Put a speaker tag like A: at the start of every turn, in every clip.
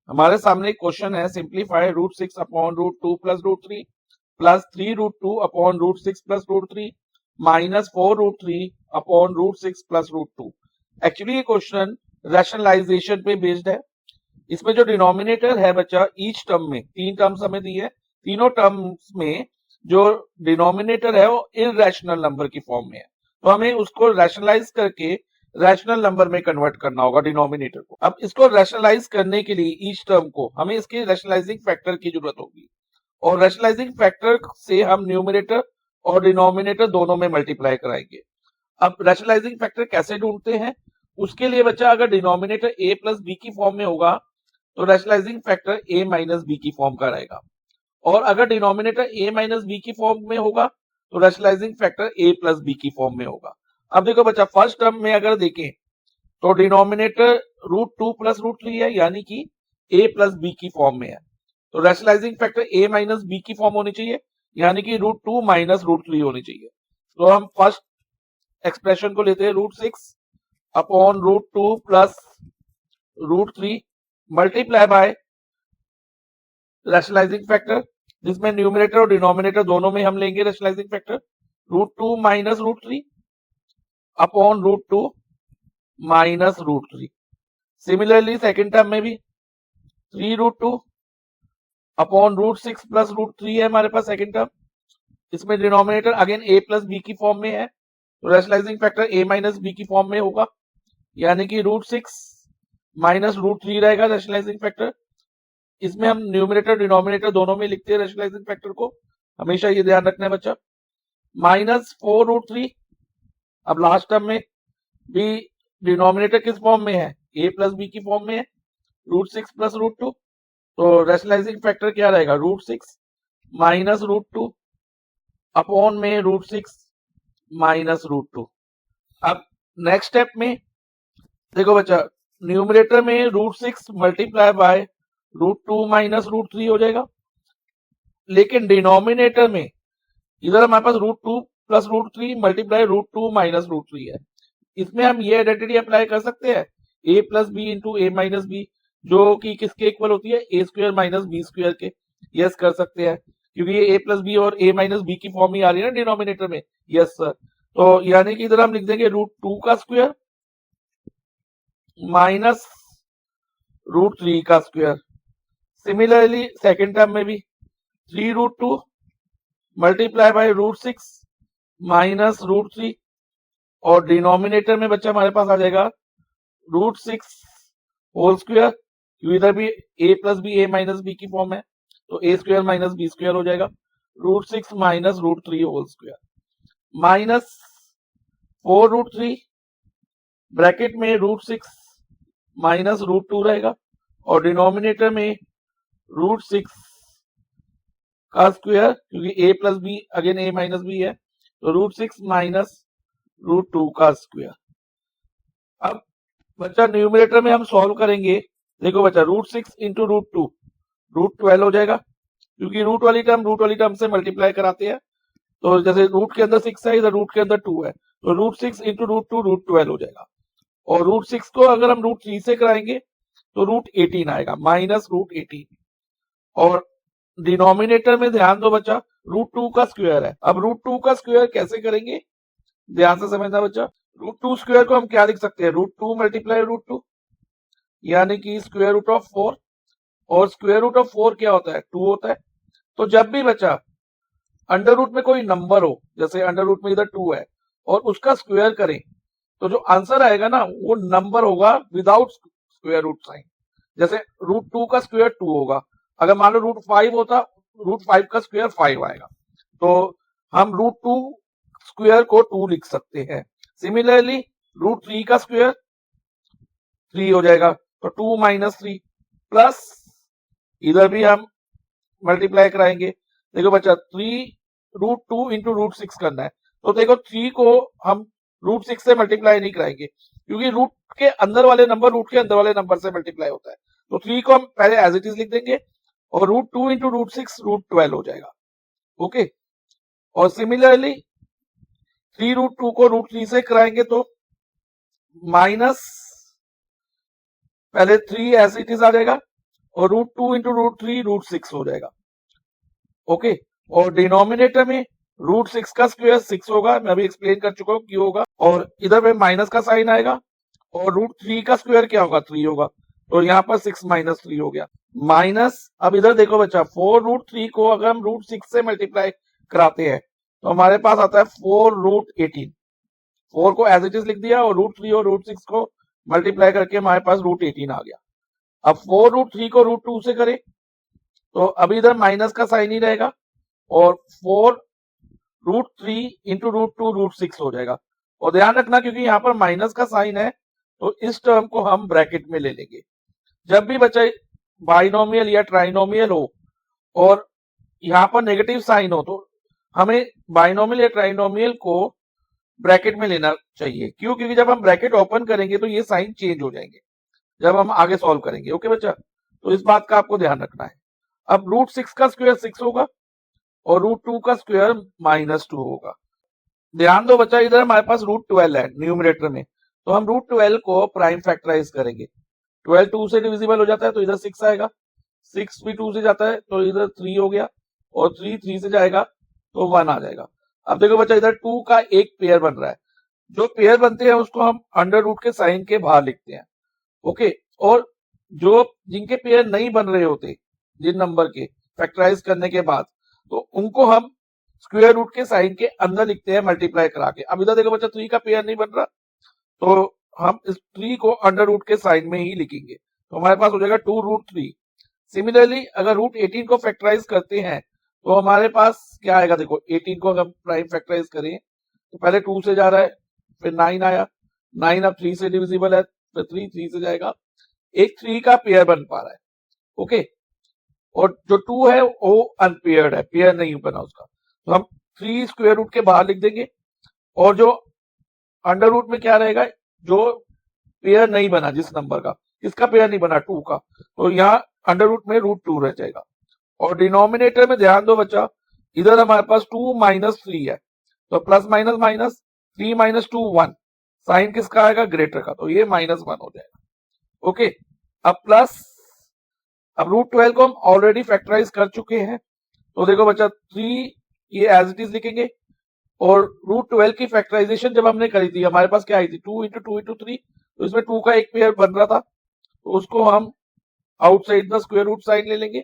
A: हमारे सामने एक क्वेश्चन है, simplify √6 upon √2 plus √3 plus 3√2 upon √6 plus √3 minus 4√3 upon √6 plus √2। Actually ये क्वेश्चन रैशनलाइजेशन पे बेस्ड है। इसमें जो डिनोमिनेटर है बच्चा, ईच टर्म में 3 टर्म्स हमें दी है, तीनों टर्म्स में जो डिनोमिनेटर है वो इररेशनल नंबर की फॉर्म में है, तो हमें उसको रैशनलाइज करके रैशनल नंबर में कन्वर्ट करना होगा डिनोमिनेटर को। अब इसको रैशनलाइज करने के लिए ईच टर्म को हमें इसके रैशनलाइजिंग फैक्टर की जरूरत होगी, और रैशनलाइजिंग फैक्टर से हम न्यूमरेटर और डिनोमिनेटर दोनों में मल्टीप्लाई कराएंगे। अब रैशनलाइजिंग फैक्टर कैसे ढूंढते हैं, उसके लिए बच्चा अगर डिनोमिनेटर a प्लस बी की फॉर्म में होगा तो rationalising factor a minus B की फॉर्म का रहेगा, और अगर डिनोमिनेटर a माइनस बी की फॉर्म में होगा तो rationalising factor a plus B की फॉर्म में होगा। अब देखो बच्चा, फर्स्ट टर्म में अगर देखें तो डिनोमिनेटर √2 प्लस √3 है, यानी कि a प्लस बी की फॉर्म में है, तो rationalising factor a minus B की फॉर्म होनी चाहिए, यानी कि √2 माइनस √3 होनी चाहिए। तो हम फर्स्ट एक्सप्रेशन को लेते हैं, √6 upon √2 plus √3 multiply by rationalising factor, जिसमें न्यूमरेटर और डिनोमिनेटर दोनों में हम लेंगे rationalising factor, √2 minus √3 upon √2 minus √3। Similarly second term में भी 3√2 अपॉन √6 प्लस √3 है हमारे पास सेकेंड टर्म, इसमें denominator again a plus B की फॉर्म में है, तो rationalising factor a minus B की फॉर्म में होगा, यानी कि √6 माइनस √3 रहेगा रैशनलाइजिंग फैक्टर। इसमें हम न्यूमरेटर डिनोमिनेटर दोनों में लिखते हैं रैशनलाइजिंग फैक्टर को, हमेशा ये ध्यान रखना है बच्चा, माइनस 4√3। अब लास्ट टर्म में भी डिनोमिनेटर किस फॉर्म में है, a प्लस बी की फॉर्म में है, √6 प्लस √2, तो रैशनलाइजिंग फैक्टर क्या रहेगा, √6 माइनस √2 अपॉन में √6 माइनस √2। अब नेक्स्ट स्टेप में देखो बच्चा, न्यूमरेटर में √6 मल्टीप्लाई बाय √2 माइनस √3 हो जाएगा, लेकिन डिनोमिनेटर में इधर हमारे पास √2 प्लस √3 मल्टीप्लाई √2 माइनस √3 है। इसमें हम ये आइडेंटिटी अप्लाई कर सकते हैं, a plus B into A minus B, जो कि किसके इक्वल होती है, a square minus B square के। यस कर सकते हैं, क्योंकि ये a प्लस बी और a माइनस बी की फॉर्म ही आ रही है ना डिनोमिनेटर में। यस सर, तो यानी कि इधर हम लिख देंगे √2 का स्क्वायर माइनस √3 का स्क्वायर। सिमिलरली सेकेंड टर्म में भी 3√2 मल्टीप्लाई बाय √6 माइनस √3, और डिनोमिनेटर में बच्चा हमारे पास आ जाएगा √6 होल स्क्वायर, क्योंकि इधर भी a plus B A minus B की फॉर्म है, तो a square minus B square हो जाएगा, √6 minus √3 whole square, minus 4√3 bracket में √6 माइनस √2 रहेगा, और डिनोमिनेटर में √6 का स्क्वायर, क्योंकि a plus B again a minus B है, तो √6 माइनस √2 का स्क्वायर। अब बच्चा न्यूमरेटर में हम सॉल्व करेंगे, देखो बच्चा √6 इंटू √2 √12 हो जाएगा, क्योंकि रूट वाली टर्म से मल्टीप्लाई कराते हैं, तो जैसे रूट के अंदर 6 है, इधर रूट के अंदर 2 है, तो √6 इंटू √2 √12 हो जाएगा, और √6 को अगर हम √3 से कराएंगे तो √18 आएगा, माइनस √18। और डिनोमिनेटर में ध्यान दो बच्चा, √2 का स्क्वायर है। अब √2 का स्क्वायर कैसे करेंगे, ध्यान से समझना बच्चा। √2 स्क्वायर को हम क्या लिख सकते हैं, √2 मल्टीप्लाई √2, यानी कि स्क्वायर रूट ऑफ 4, और स्क्वायर रूट ऑफ 4 क्या होता है, 2 होता है। तो जब भी बच्चा अंडर रूट में कोई नंबर हो, जैसे अंडर रूट में इधर 2 है और उसका स्क्वायर करें, तो जो आंसर आएगा ना वो नंबर होगा विदाउट स्क्वायर रूट साइन। जैसे √2 का स्क्वायर 2 होगा, अगर मान लो √5 होता, √5 का स्क्वायर 5 आएगा, तो हम √2 स्क्वायर को 2 लिख सकते हैं। सिमिलरली √3 का स्क्वायर 3 हो जाएगा, तो 2 माइनस 3 प्लस, इधर भी हम मल्टीप्लाई कराएंगे। देखो बच्चा, 3√2 इंटू √6 करना है, तो देखो 3 को हम √6 से मल्टीप्लाई नहीं कराएंगे, क्योंकि रूट के अंदर वाले नंबर रूट के अंदर वाले नंबर से मल्टीप्लाई होता है, तो 3 को हम पहले एज इट इज लिख देंगे, और √2 इंटू √6 √12 हो जाएगा। ओके, और सिमिलरली 3√2 को √3 से कराएंगे तो माइनस, पहले 3 एज इट इज आ जाएगा, और √2 इंटू √3 √6 हो जाएगा। ओके, और डिनोमिनेटर में √6 का स्क्वायर 6 होगा, मैं अभी एक्सप्लेन कर चुका हूँ क्यों होगा, और इधर में माइनस का साइन आएगा, और √3 का स्क्वायर क्या होगा, 3 होगा, तो यहाँ पर 6 माइनस 3 हो गया। माइनस, अब इधर देखो बच्चा, 4√3 को अगर हम √6 से मल्टीप्लाई कराते हैं तो हमारे पास आता है 4√18। 4 को एज इट इज लिख दिया, और √3 और √6 को मल्टीप्लाई करके हमारे पास √18 आ गया। अब 4√3 को √2 से करें तो अभी इधर माइनस का साइन ही रहेगा, और 4√3 इंटू √2 √6 हो जाएगा। और ध्यान रखना, क्योंकि यहाँ पर माइनस का साइन है तो इस टर्म को हम ब्रैकेट में ले लेंगे। जब भी बच्चा बाइनोमियल या ट्राइनोमियल हो और यहाँ पर नेगेटिव साइन हो तो हमें बाइनोमियल या ट्राइनोमियल को ब्रैकेट में लेना चाहिए। क्यों? क्योंकि जब हम ब्रैकेट ओपन करेंगे तो ये साइन चेंज हो जाएंगे जब हम आगे सॉल्व करेंगे। ओके बच्चा, तो इस बात का आपको ध्यान रखना है। अब √6 का स्क्वायर 6 होगा और √2 का स्क्वायर -2 होगा। ध्यान दो बच्चा, इधर हमारे पास √12 है न्यूमरेटर में, तो हम √12 को प्राइम फैक्टराइज करेंगे। 12 2 से डिविजिबल हो जाता है तो इधर 6 आएगा, 6 भी 2 से जाता है तो इधर 3 हो गया, और 3 3 से जाएगा तो 1 आ जाएगा। अब देखो बच्चा, इधर 2 का एक पेयर बन रहा है, जो पेयर बनते हैं उसको हम अंडर रूट के साइन के बाहर लिखते हैं। ओके, और जो जिनके पेयर नहीं बन रहे होते जिन नंबर के फैक्टराइज करने के बाद, तो उनको हम स्क्वायर रूट के साइन के अंदर लिखते हैं मल्टीप्लाई करा के। अब इधर देखो बच्चा, 3 का पेयर नहीं बन रहा तो हम इस 3 को अंडर रूट के साइन में ही लिखेंगे, तो हमारे पास हो जाएगा 2√3। सिमिलरली अगर √18 को फैक्टराइज करते हैं तो हमारे पास क्या आएगा, देखो 18 को अगर प्राइम फैक्टराइज करें तो पहले 2 से जा रहा है, फिर 9 आया, 9 अब 3 से डिविजिबल है, फिर 3 3 से जाएगा, एक 3 का पेयर बन पा रहा है। ओके, और जो 2 है वो अनपेयर्ड है, पेयर नहीं बना उसका, तो हम 3 स्क्वायर रूट के बाहर लिख देंगे, और जो अंडर रूट में क्या रहेगा, जो पेयर नहीं बना जिस नंबर का, किसका पेयर नहीं बना, 2 का, तो यहाँ अंडर रूट में √2 रह जाएगा। और डिनोमिनेटर में ध्यान दो बच्चा, इधर हमारे पास 2 माइनस 3 है, तो plus minus minus 3 minus 2 1, sign किसका आएगा, ग्रेटर का, तो ये -1 हो जाएगा। ओके, अब प्लस, अब √12 को हम ऑलरेडी फैक्टराइज कर चुके हैं, तो देखो बच्चा 3 ये एज इट इज लिखेंगे, और √12 की फैक्टराइजेशन जब हमने करी थी हमारे पास क्या आई थी, 2 इंटू 2 इंटू 3, तो इसमें 2 का एक पेयर बन रहा था, तो उसको हम outside the square root sign ले लेंगे,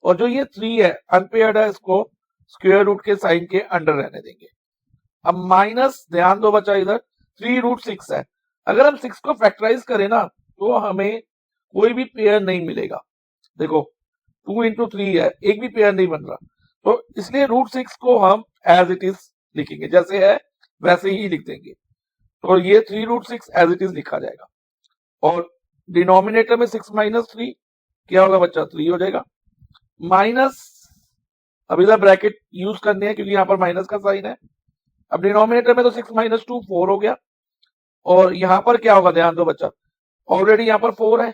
A: और जो ये 3 है अनपेयर्ड है, इसको स्क्वायर रूट के साइन के अंडर रहने देंगे। अब माइनस, ध्यान दो बच्चा, इधर 3√6 है, अगर हम 6 को फैक्टराइज करें ना तो हमें कोई भी पेयर नहीं मिलेगा। देखो 2 इंटू 3 है, एक भी पेयर नहीं बन रहा, तो इसलिए √6 को हम एज इट इज लिखेंगे, जैसे है वैसे ही लिख देंगे, तो ये 3√6 एज इट इज लिखा जाएगा। और डिनोमिनेटर में 6 माइनस 3 क्या होगा बच्चा, 3 हो जाएगा, माइनस, अब इधर ब्रैकेट यूज करने हैं क्योंकि यहाँ पर माइनस का साइन है। अब डिनोमिनेटर में तो 6 माइनस 2 4 हो गया, और यहाँ पर क्या होगा, ध्यान दो बच्चा, ऑलरेडी यहाँ पर 4 है,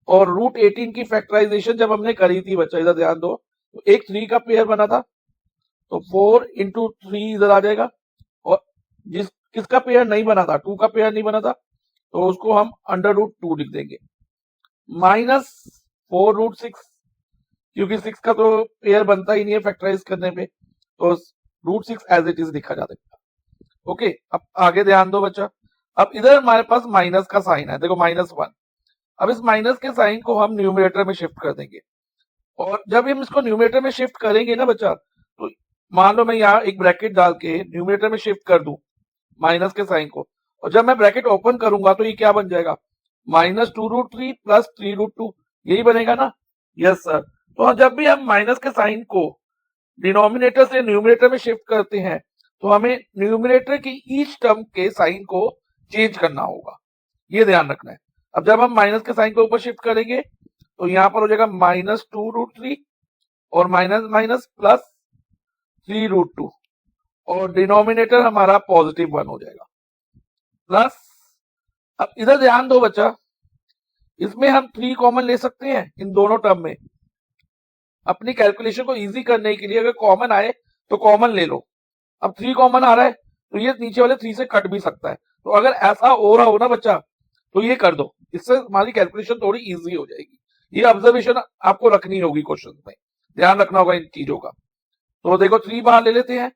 A: और √18 की फैक्टराइजेशन जब हमने करी थी बच्चा, इधर ध्यान दो, तो एक 3 का पेयर बना था, तो 4 इंटू 3 इधर आ जाएगा, और किसका पेयर नहीं बना था, 2 का पेयर नहीं बना था, तो उसको हम अंडर √2 लिख देंगे, माइनस 4√6, क्योंकि 6 का तो पेयर बनता ही नहीं है फैक्टराइज करने पे, तो √6 एज इट इज लिखा जा सकता है। ओके, अब आगे ध्यान दो बच्चा, अब इधर हमारे पास माइनस का साइन है, देखो -1, अब इस माइनस के साइन को हम न्यूमरेटर में शिफ्ट कर देंगे, और जब हम इसको न्यूमरेटर में शिफ्ट करेंगे ना बच्चा, तो मान लो मैं यहाँ एक ब्रैकेट डाल के न्यूमरेटर में शिफ्ट कर दूं माइनस के साइन को, और जब मैं ब्रैकेट ओपन करूंगा तो ये क्या बन जाएगा, -2√3 प्लस 3√2, यही बनेगा ना। यस सर, तो जब भी हम माइनस के साइन को डिनोमिनेटर से न्यूमरेटर में शिफ्ट करते हैं तो हमें न्यूमरेटर की ईच टर्म के साइन को चेंज करना होगा, ये ध्यान रखना है। अब जब हम माइनस के साइन को ऊपर शिफ्ट करेंगे तो यहाँ पर हो जाएगा -2√3 और माइनस माइनस प्लस 3√2, और डिनोमिनेटर हमारा +1 हो जाएगा, प्लस, अब इधर ध्यान दो बच्चा, इसमें हम 3 कॉमन ले सकते हैं इन दोनों टर्म में, अपनी कैलकुलेशन को इजी करने के लिए अगर कॉमन आए तो कॉमन ले लो। अब 3 कॉमन आ रहा है तो ये नीचे वाले 3 से कट भी सकता है, तो अगर ऐसा हो रहा हो ना बच्चा तो ये कर दो, इससे हमारी कैलकुलेशन थोड़ी इजी हो जाएगी। ये ऑब्जर्वेशन आपको रखनी होगी क्वेश्चन में, ध्यान रखना होगा इन चीजों का। तो देखो 3 बाहर ले लेते हैं,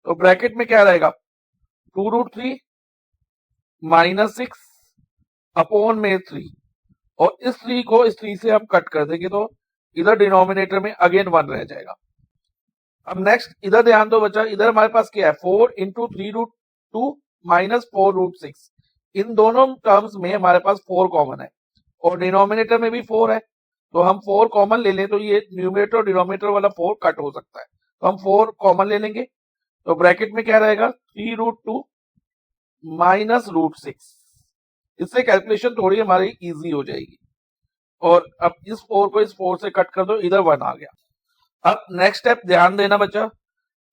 A: तो ब्रैकेट में क्या रहेगा 2√3 -6 अपॉन में 3, और इस 3 को इस 3 से हम कट कर देंगे तो इधर डिनोमिनेटर में अगेन 1 रह जाएगा। अब नेक्स्ट इधर ध्यान दो बच्चा, इधर हमारे पास क्या है 4 इंटू 3√2 माइनस 4√6, इन दोनों टर्म्स में हमारे पास 4 कॉमन है और डिनोमिनेटर में भी 4 है, तो हम 4 कॉमन ले लें तो ये न्यूमरेटर और डिनोमिनेटर वाला 4 कट हो सकता है, तो हम 4 कॉमन ले लेंगे। तो ब्रैकेट में क्या रहेगा 3√2 माइनस √6, इससे कैलकुलेशन थोड़ी हमारी इजी हो जाएगी। और अब इस 4 को इस 4 से कट कर दो, इधर 1 आ गया। अब नेक्स्ट स्टेप ध्यान देना बच्चा,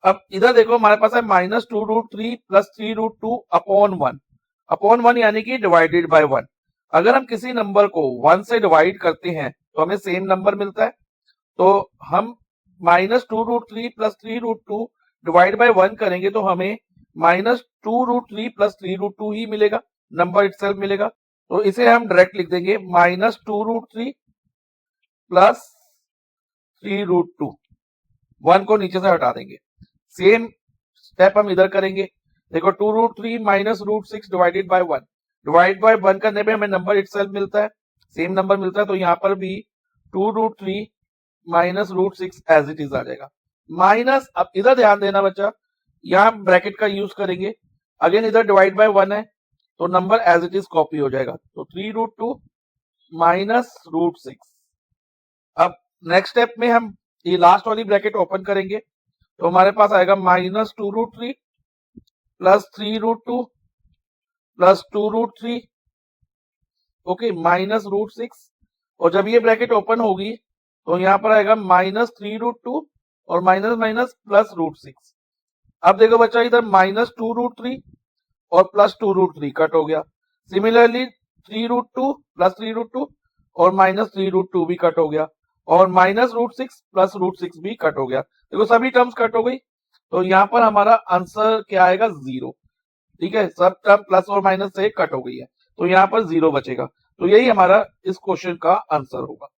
A: अब इधर देखो हमारे पास है -2√3 प्लस 3√2 अपॉन 1 यानी कि डिवाइडेड बाय 1। अगर हम किसी नंबर को 1 से डिवाइड करते हैं तो हमें सेम नंबर मिलता है, तो हम -2√3 प्लस 3√2 डिवाइड बाय 1 करेंगे तो हमें -2√3 प्लस 3√2 ही मिलेगा, नंबर इटसेल्फ मिलेगा। तो इसे हम डायरेक्ट लिख देंगे -2√3 प्लस 3√2, 1 को नीचे से हटा देंगे। सेम स्टेप हम इधर करेंगे, देखो 2√3 minus √6 divided by 1, divide by 1 करने पे हमें नंबर इटसेल्फ मिलता है, सेम नंबर मिलता है, तो यहाँ पर भी 2√3 माइनस √6 एज इट इज आ जाएगा माइनस। अब इधर ध्यान देना बच्चा, यहाँ ब्रैकेट का यूज करेंगे, अगेन इधर डिवाइड बाय 1 है तो number as it is copy हो जाएगा, तो 3√2 माइनस √6। अब नेक्स्ट स्टेप में हम ये लास्ट वाली ब्रैकेट ओपन करेंगे तो हमारे पास आएगा -2√3 प्लस 3√2 प्लस 2√3 ओके माइनस √6, और जब ये ब्रैकेट ओपन होगी तो यहाँ पर आएगा -3√2 और माइनस माइनस प्लस √6। अब देखो बच्चा इधर -2√3 और प्लस 2√3 कट हो गया, सिमिलरली 3√2 प्लस 3√2 और माइनस 3√2 भी कट हो गया, और माइनस √6 प्लस √6 भी कट हो गया। देखो सभी टर्म्स कट हो गई, तो यहाँ पर हमारा आंसर क्या आएगा 0। ठीक है, सब टर्म प्लस और माइनस से कट हो गई है तो यहाँ पर 0 बचेगा, तो यही हमारा इस क्वेश्चन का आंसर होगा।